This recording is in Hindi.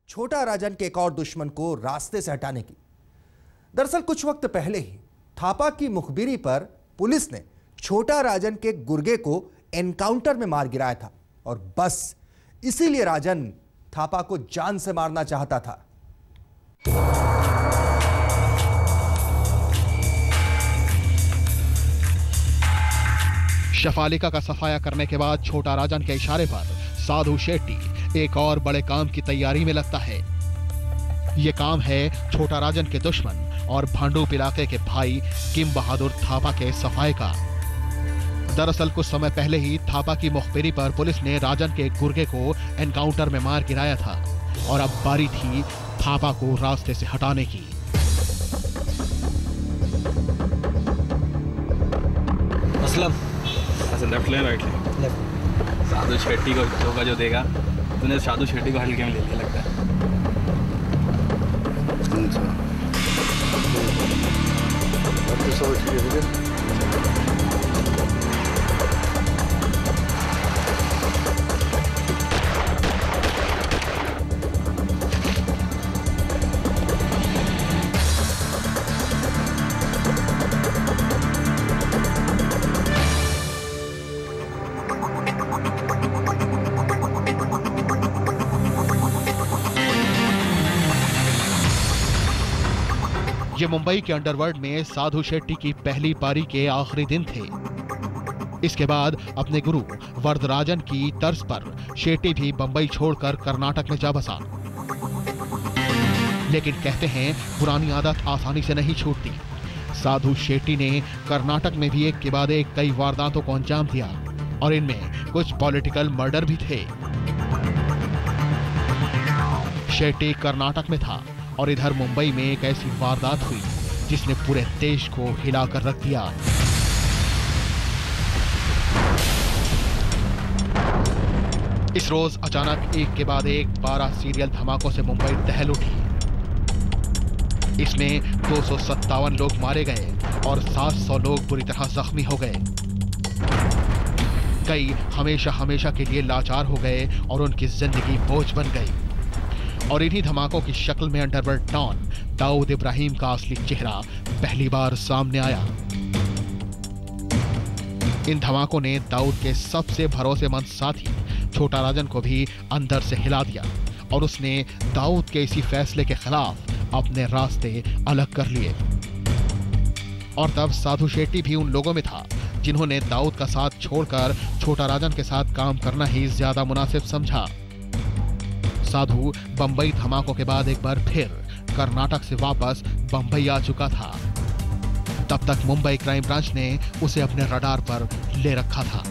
छोटा राजन के एक और दुश्मन को रास्ते से हटाने की। दरअसल कुछ वक्त पहले ही थापा की मुखबिरी पर पुलिस ने छोटा राजन के गुर्गे को एनकाउंटर में मार गिराया था और बस इसीलिए राजन थापा को जान से मारना चाहता था। शफालिका का सफाया करने के बाद छोटा राजन के इशारे पर साधु शेट्टी एक और बड़े काम की तैयारी में लगता है। यह काम है छोटा राजन के दुश्मन और भांडुप इलाके के भाई किम बहादुर थापा के सफाए का। दरअसल कुछ समय पहले ही थापा की मुखबिरी पर पुलिस ने राजन के गुर्गे को एनकाउंटर में मार गिराया था और अब बारी थी थापा को रास्ते से हटाने की। असलम लेफ्ट लें राइट लें। साधु शेट्टी को धोखा जो देगा, तूने साधु शेट्टी को हल्के में ले लिया लगता है। ये मुंबई के अंडरवर्ल्ड में साधु शेट्टी की पहली पारी के आखिरी दिन थे। इसके बाद अपने गुरु वरदराजन की तर्ज पर शेट्टी भी बंबई छोड़कर कर्नाटक में जा बसा। लेकिन कहते हैं पुरानी आदत आसानी से नहीं छूटती। साधु शेट्टी ने कर्नाटक में भी एक के बाद एक कई वारदातों को अंजाम दिया और इनमें कुछ पॉलिटिकल मर्डर भी थे। शेट्टी कर्नाटक में था और इधर मुंबई में एक ऐसी वारदात हुई जिसने पूरे देश को हिलाकर रख दिया। इस रोज अचानक एक के बाद एक 12 सीरियल धमाकों से मुंबई दहल उठी। इसमें 257 लोग मारे गए और 700 लोग बुरी तरह जख्मी हो गए। कई हमेशा हमेशा के लिए लाचार हो गए और उनकी जिंदगी बोझ बन गई। और इन्हीं धमाकों की शक्ल में अंडरवर्ल्ड डॉन दाऊद इब्राहिम का असली चेहरा पहली बार सामने आया। इन धमाकों ने दाऊद के सबसे भरोसेमंद साथी छोटा राजन को भी अंदर से हिला दिया और उसने दाऊद के इसी फैसले के खिलाफ अपने रास्ते अलग कर लिए। और तब साधु शेट्टी भी उन लोगों में था जिन्होंने दाऊद का साथ छोड़कर छोटा राजन के साथ काम करना ही ज्यादा मुनासिब समझा। साधु बंबई धमाकों के बाद एक बार फिर कर्नाटक से वापस बंबई आ चुका था। तब तक मुंबई क्राइम ब्रांच ने उसे अपने रडार पर ले रखा था।